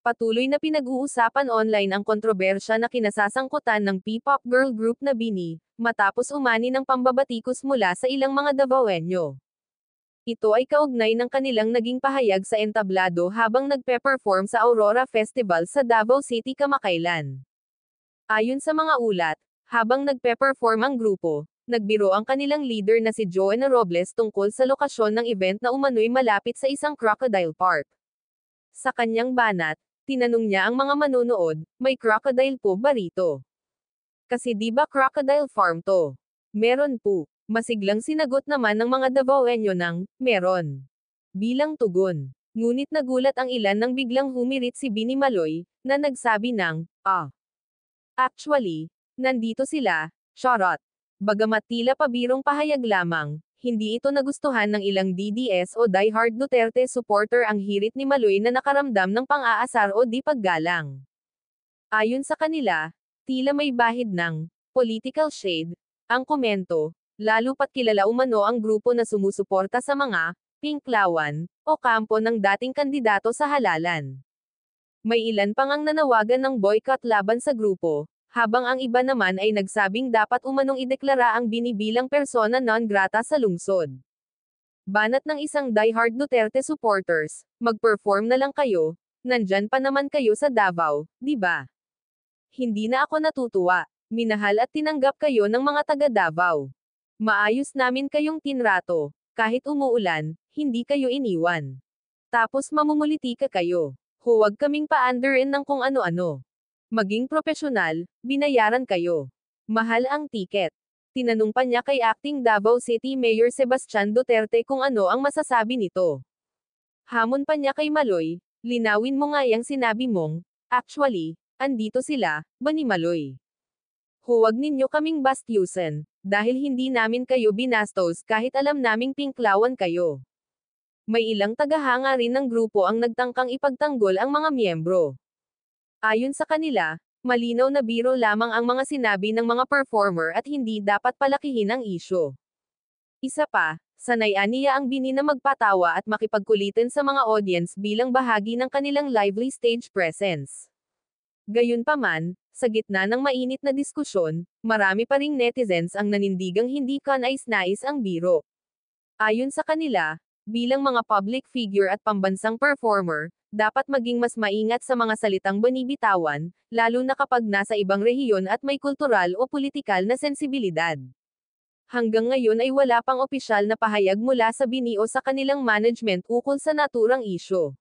Patuloy na pinag-uusapan online ang kontrobersya na kinasasangkutan ng P-pop girl group na BINI, matapos umani ng pambabatikos mula sa ilang mga Davaoenyo. Ito ay kaugnay ng kanilang naging pahayag sa entablado habang nagpe-perform sa Aurora Festival sa Davao City kamakailan. Ayon sa mga ulat, habang nagpe-perform ang grupo, nagbiro ang kanilang leader na si Joanna Robles tungkol sa lokasyon ng event na umano'y malapit sa isang crocodile park. Sa kanyang banat, tinanong niya ang mga manonood, may crocodile po ba rito? Kasi di ba crocodile farm to? Meron po. Masiglang sinagot naman ng mga Davaoenyo ng, meron. Bilang tugon. Ngunit nagulat ang ilan nang biglang humirit si Bini Maloy, na nagsabi ng, actually, nandito sila, charot. Bagamat tila pabirong pahayag lamang, hindi ito nagustuhan ng ilang DDS o diehard Duterte supporter ang hirit ni Maloy na nakaramdam ng pang-aasar o di paggalang. Ayon sa kanila, tila may bahid ng political shade ang komento, lalo pat kilala umano ang grupo na sumusuporta sa mga pinklawan o kampo ng dating kandidato sa halalan. May ilan pang ang nanawagan ng boycott laban sa grupo, habang ang iba naman ay nagsabing dapat umanong ideklara ang BINI bilang persona non grata sa lungsod. Banat ng isang diehard Duterte supporters, mag-perform na lang kayo, nandyan pa naman kayo sa Davao, di ba? Hindi na ako natutuwa, minahal at tinanggap kayo ng mga taga Davao. Maayos namin kayong tinrato, kahit umuulan, hindi kayo iniwan. Tapos mamumuliti ka kayo. Huwag kaming paandarin ng kung ano-ano. Maging propesyonal, binayaran kayo. Mahal ang tiket. Tinanong pa niya kay acting Davao City Mayor Sebastian Duterte kung ano ang masasabi nito. Hamon pa niya kay Maloy, linawin mo nga yang sinabi mong, actually, andito sila, ba ni Maloy? Huwag ninyo kaming bastyusan, dahil hindi namin kayo binastos kahit alam naming pinklawan kayo. May ilang tagahanga rin ng grupo ang nagtangkang ipagtanggol ang mga miyembro. Ayon sa kanila, malinaw na biro lamang ang mga sinabi ng mga performer at hindi dapat palakihin ang isyu. Isa pa, sanay aniya ang BINI na magpatawa at makipagkulitan sa mga audience bilang bahagi ng kanilang lively stage presence. Gayunpaman, sa gitna ng mainit na diskusyon, marami pa ring netizens ang nanindigang hindi kanais-nais ang biro. Ayon sa kanila, bilang mga public figure at pambansang performer, dapat maging mas maingat sa mga salitang binibitawan, lalo na kapag nasa ibang rehiyon at may kultural o politikal na sensibilidad. Hanggang ngayon ay wala pang opisyal na pahayag mula sa BINI o sa kanilang management ukol sa naturang isyu.